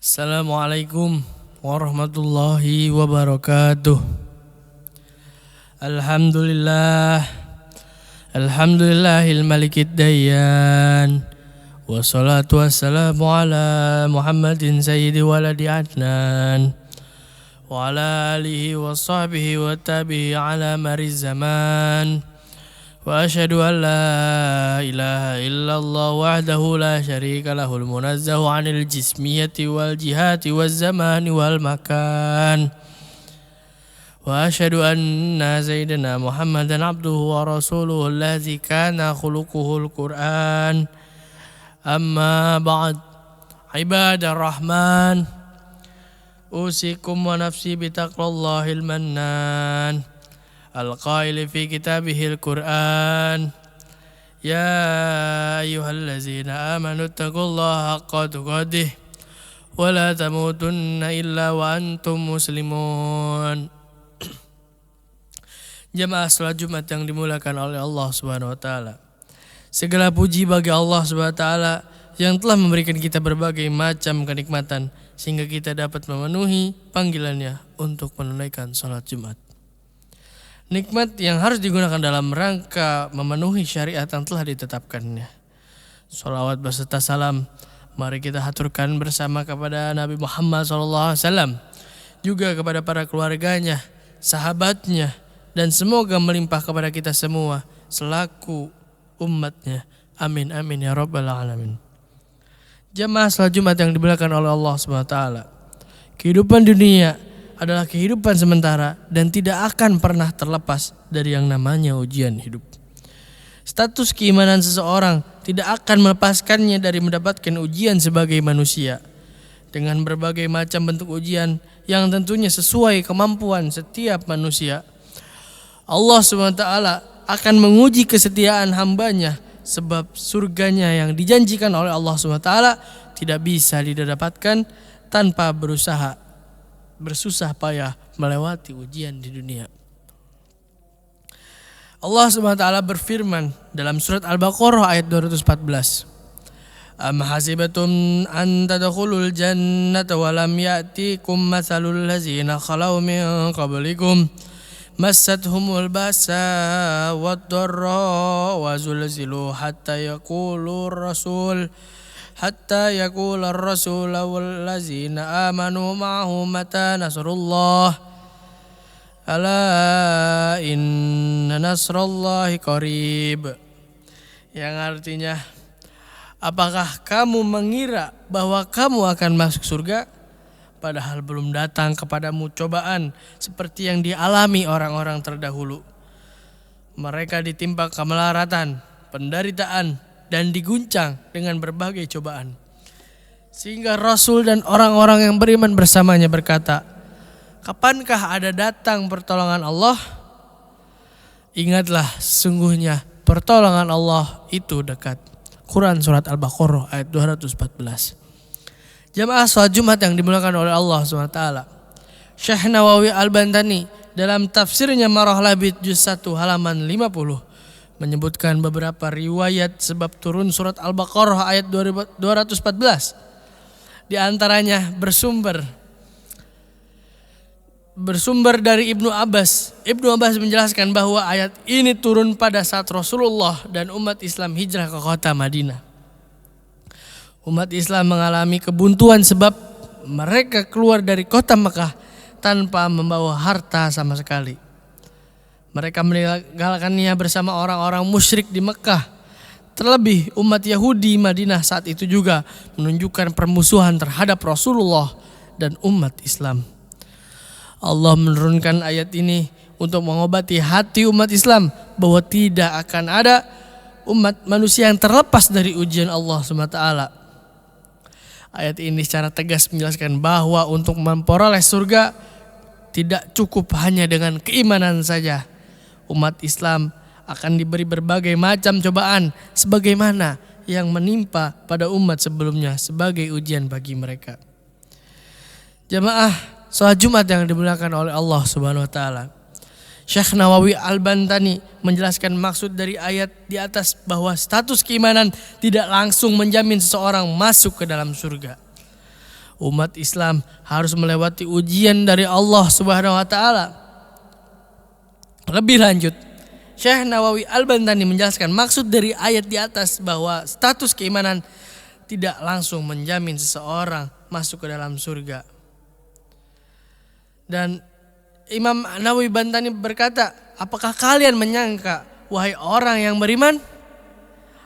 Assalamualaikum warahmatullahi wabarakatuh. Alhamdulillahil malikid dayyan. Wassalatu wassalamu ala Muhammadin sayyidi waladi adnan. Wa ala alihi wa sahbihi wa tabihi ala mariz zaman. Wa asyhadu an la ilaha illallah wahdahu la syarika lahul munazzahu 'anil jismiyati wal jihati waz zamani wal makan. Wa asyhadu anna sayyidina Muhammadan abduhu wa rasuluhu allazi kana khuluquhul Qur'an. Amma ba'd. Ibadar rahman, usikum wa nafsi bitaqwallahil mannan. Al-qaili fi kitabihil Qur'an. Ya ayyuhallazina amanu taqullaha haqqa tuqatih wa la tamutunna illa wa antum muslimun. Jamaah salat Jumat yang dimuliakan oleh Allah Subhanahu wa taala. Segala puji bagi Allah Subhanahu wa taala yang telah memberikan kita berbagai macam kenikmatan sehingga kita dapat memenuhi panggilannya untuk menunaikan salat Jumat. Nikmat yang harus digunakan dalam rangka memenuhi syariat yang telah ditetapkannya. Sholawat beserta salam mari kita haturkan bersama kepada Nabi Muhammad SAW, juga kepada para keluarganya, sahabatnya, dan semoga melimpah kepada kita semua selaku umatnya. Amin amin ya rabbal alamin. Jamaah salat Jumat yang dimuliakan oleh Allah SWT. Kehidupan dunia adalah kehidupan sementara dan tidak akan pernah terlepas dari yang namanya ujian hidup. Status keimanan seseorang tidak akan melepaskannya dari mendapatkan ujian sebagai manusia, dengan berbagai macam bentuk ujian yang tentunya sesuai kemampuan setiap manusia. Allah SWT akan menguji kesetiaan hambanya, sebab surganya yang dijanjikan oleh Allah SWT tidak bisa didapatkan tanpa bersusah payah melewati ujian di dunia. Allah SWT berfirman dalam surat Al-Baqarah ayat 214. Am hasibatum an tadkhulul jannata wa lam ya'tikum mathalul ladzina khalau min qablikum massathumul ba'sa wad-dharra wa zulzilu hatta yaqulur rasul wallazina amanu ma'ahu mata nasrullah ala inna nasrallahi qarib. Yang artinya, apakah kamu mengira bahwa kamu akan masuk surga padahal belum datang kepadamu cobaan seperti yang dialami orang-orang terdahulu? Mereka ditimpa kemelaratan, penderitaan, dan diguncang dengan berbagai cobaan. Sehingga Rasul dan orang-orang yang beriman bersamanya berkata, kapankah ada datang pertolongan Allah? Ingatlah, sesungguhnya pertolongan Allah itu dekat. Quran surat Al-Baqarah ayat 214. Jamaah salat Jumat yang dimuliakan oleh Allah SWT. Syekh Nawawi Al-Bantani dalam tafsirnya Marah Labid juz 1 halaman 50 menyebutkan beberapa riwayat sebab turun surat Al-Baqarah ayat 214. Di antaranya bersumber dari Ibnu Abbas. Ibnu Abbas menjelaskan bahwa ayat ini turun pada saat Rasulullah dan umat Islam hijrah ke kota Madinah. Umat Islam mengalami kebuntuan sebab mereka keluar dari kota Mekah tanpa membawa harta sama sekali. Mereka meninggalkannya bersama orang-orang musyrik di Mekah. Terlebih umat Yahudi Madinah saat itu juga menunjukkan permusuhan terhadap Rasulullah dan umat Islam. Allah menurunkan ayat ini untuk mengobati hati umat Islam bahwa tidak akan ada umat manusia yang terlepas dari ujian Allah SWT. Ayat ini secara tegas menjelaskan bahwa untuk memperoleh surga tidak cukup hanya dengan keimanan saja. Umat Islam akan diberi berbagai macam cobaan sebagaimana yang menimpa pada umat sebelumnya sebagai ujian bagi mereka. Jamaah salat Jumat yang dimuliakan oleh Allah Subhanahu wa taala. Syekh Nawawi Al-Bantani menjelaskan maksud dari ayat di atas bahwa status keimanan tidak langsung menjamin seseorang masuk ke dalam surga. Umat Islam harus melewati ujian dari Allah Subhanahu wa taala. Lebih lanjut, Syekh Nawawi Al-Bantani menjelaskan maksud dari ayat di atas bahwa status keimanan tidak langsung menjamin seseorang masuk ke dalam surga. Dan Imam Nawawi Bantani berkata, apakah kalian menyangka, wahai orang yang beriman,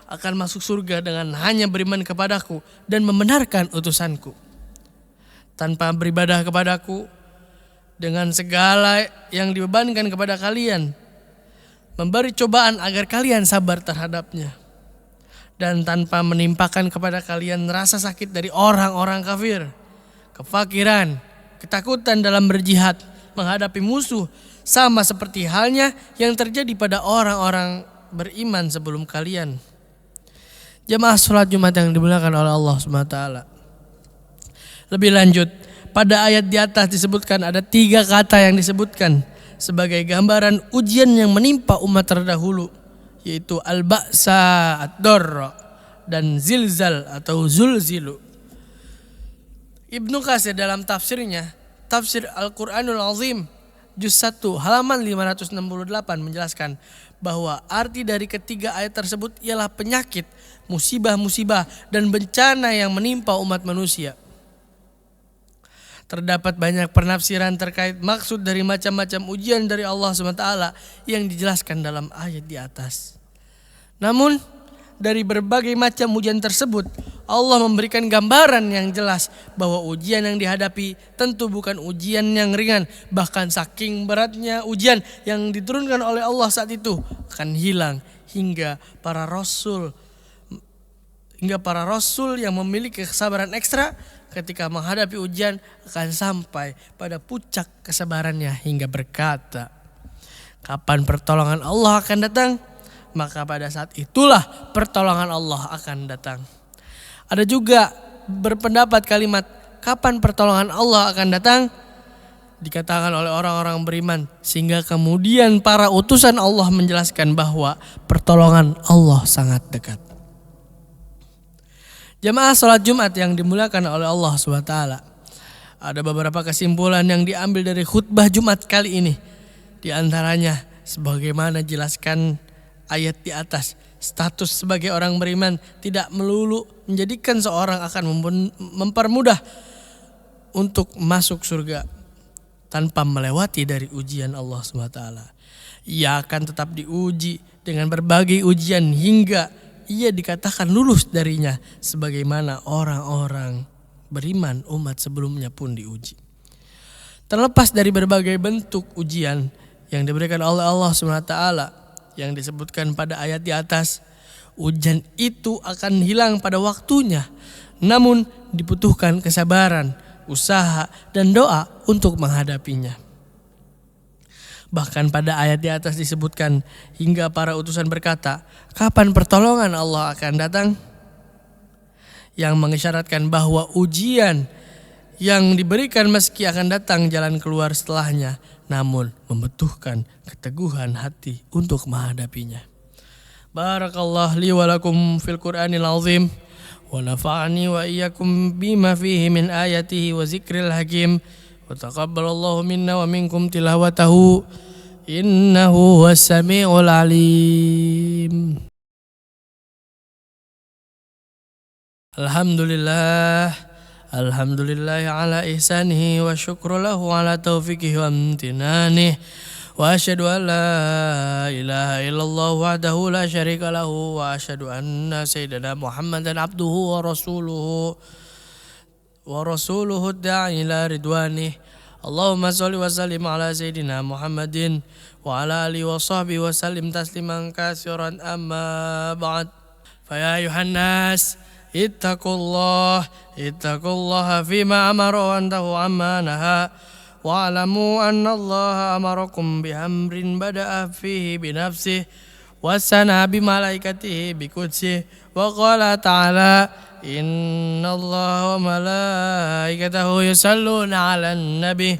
akan masuk surga dengan hanya beriman kepadaku dan membenarkan utusanku, tanpa beribadah kepadaku dengan segala yang dibebankan kepada kalian, memberi cobaan agar kalian sabar terhadapnya, dan tanpa menimpakan kepada kalian rasa sakit dari orang-orang kafir, kefakiran, ketakutan dalam berjihad menghadapi musuh, sama seperti halnya yang terjadi pada orang-orang beriman sebelum kalian. Jamaah sholat Jumat yang dimuliakan oleh Allah SWT. Lebih lanjut, pada ayat di atas disebutkan ada 3 kata yang disebutkan sebagai gambaran ujian yang menimpa umat terdahulu, yaitu al-ba'sa, ad-darra, dan zilzal atau zulzilu. Ibnu Katsir dalam tafsirnya, Tafsir Al-Quranul Azim, Juz 1 halaman 568 menjelaskan bahwa arti dari ketiga ayat tersebut ialah penyakit, musibah-musibah, dan bencana yang menimpa umat manusia. Terdapat banyak penafsiran terkait maksud dari macam-macam ujian dari Allah SWT yang dijelaskan dalam ayat di atas. Namun, dari berbagai macam ujian tersebut, Allah memberikan gambaran yang jelas bahwa ujian yang dihadapi tentu bukan ujian yang ringan. Bahkan saking beratnya ujian yang diturunkan oleh Allah saat itu akan hilang hingga para rasul yang memiliki kesabaran ekstra ketika menghadapi ujian akan sampai pada puncak kesabarannya hingga berkata, kapan pertolongan Allah akan datang? Maka pada saat itulah pertolongan Allah akan datang. Ada juga berpendapat kalimat kapan pertolongan Allah akan datang dikatakan oleh orang-orang beriman, sehingga kemudian para utusan Allah menjelaskan bahwa pertolongan Allah sangat dekat. Jamaah sholat Jumat yang dimuliakan oleh Allah SWT, ada beberapa kesimpulan yang diambil dari khutbah Jumat kali ini. Di antaranya sebagaimana jelaskan ayat di atas, status sebagai orang beriman tidak melulu menjadikan seorang akan mempermudah untuk masuk surga tanpa melewati dari ujian Allah SWT. Ia akan tetap diuji dengan berbagai ujian hingga ia dikatakan lulus darinya, sebagaimana orang-orang beriman umat sebelumnya pun diuji. Terlepas dari berbagai bentuk ujian yang diberikan oleh Allah SWT yang disebutkan pada ayat di atas, ujian itu akan hilang pada waktunya. Namun dibutuhkan kesabaran, usaha, dan doa untuk menghadapinya. Bahkan pada ayat di atas disebutkan hingga para utusan berkata, kapan pertolongan Allah akan datang? Yang mengisyaratkan bahwa ujian yang diberikan meski akan datang jalan keluar setelahnya, namun membutuhkan keteguhan hati untuk menghadapinya. Barakallahu li wa lakum fil Qur'anil azim wa nafa'ani wa iyyakum bima fihi min ayatihi wa zikril hakim wa taqabbalallahu minna wa minkum tilawatahu innahu huwas samiul alim. Alhamdulillah ala ihsanihi wa syukru lahu ala taufiqihi wa amtinanihi wa asyhadu an la ilaha illallah wahdahu la syarika lahu wa asyhadu anna sayyidana Muhammadan abduhu wa rasuluhu da'i ila ridwanih. Allahumma sholli wa sallim ala sayyidina Muhammadin wa ala alihi wa sahbihi wa sallim tasliman katsiran amma ba'd. Fa ya ayuhan nas ittaqullah fima amara wa antahu amma naha wa'lamu anna Allah amarakum bihamrin bada'a fihi binafsihi wa sana bimalaikatihi biqudsihi wa qala ta'ala inna Allah wa malaikatahu yusalluna 'alan nabi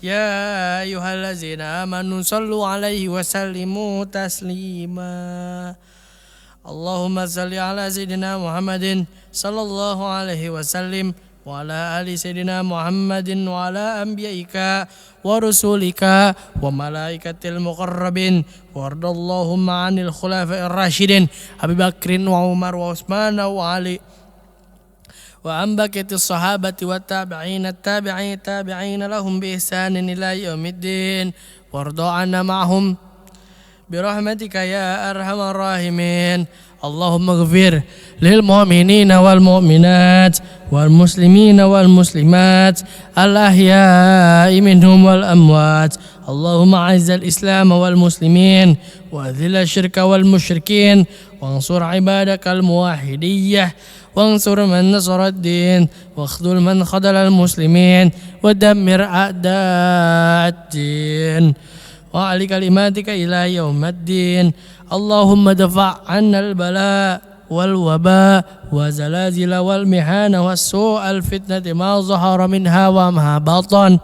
ya ayyuhallazina amanu sallu 'alaihi wa sallimu taslima. Allahumma salli ala sayyidina Muhammadin sallallahu alaihi wasallim وعلى آل سيدنا محمد وعلى أنبيائك ورسولك وملائكة المقربين وارض اللهم عن الخلفاء الراشدين أبي بكر وعمر وعثمان وعلي وعن بقية الصحابة والتابعين التابعين لهم بإحسان إلى يوم الدين وارض عنا معهم برحمتك يا أرحم الراحمين. اللهم اغفر للمؤمنين والمؤمنات والمسلمين والمسلمات الأحياء منهم والأموات. اللهم أعز الإسلام والمسلمين وأذل الشرك والمشركين وانصر عبادك الموحدية وانصر من نصر الدين واخذل من خذل المسلمين ودمر أعداء الدين وعلى كلماتك إلى يوم الدين. اللهم دفع عنا البلاء والوباء والزلازل والمحن والسوء الفتنة ما ظهر منها وما بطن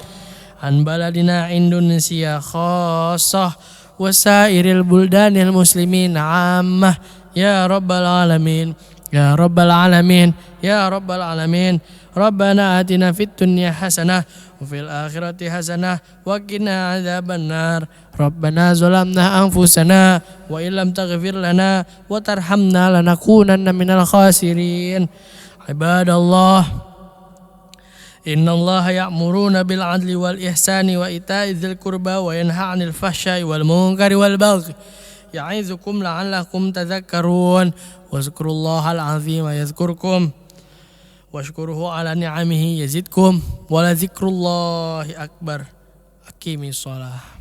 عن بلدنا إندونيسيا خاصة وسائر البلدان المسلمين عامة يا رب العالمين يا رب العالمين يا رب العالمين. ربنا آتنا في الدنيا حسنة وفي الآخرة حسنة وقنا عذاب النار. ربنا ظلمنا أنفسنا وإن لم تغفر لنا وترحمنا لنكونن من الخاسرين. عباد الله إن الله يأمرون بالعدل والإحسان وإيتاء ذي القربى وينهى عن الفحشاء والمنكر والبغي يعظكم لعلكم تذكرون. واذكروا الله العظيم يذكركم واشكروه على نعمه يزدكم ولذكر الله أكبر. أقيموا الصلاة.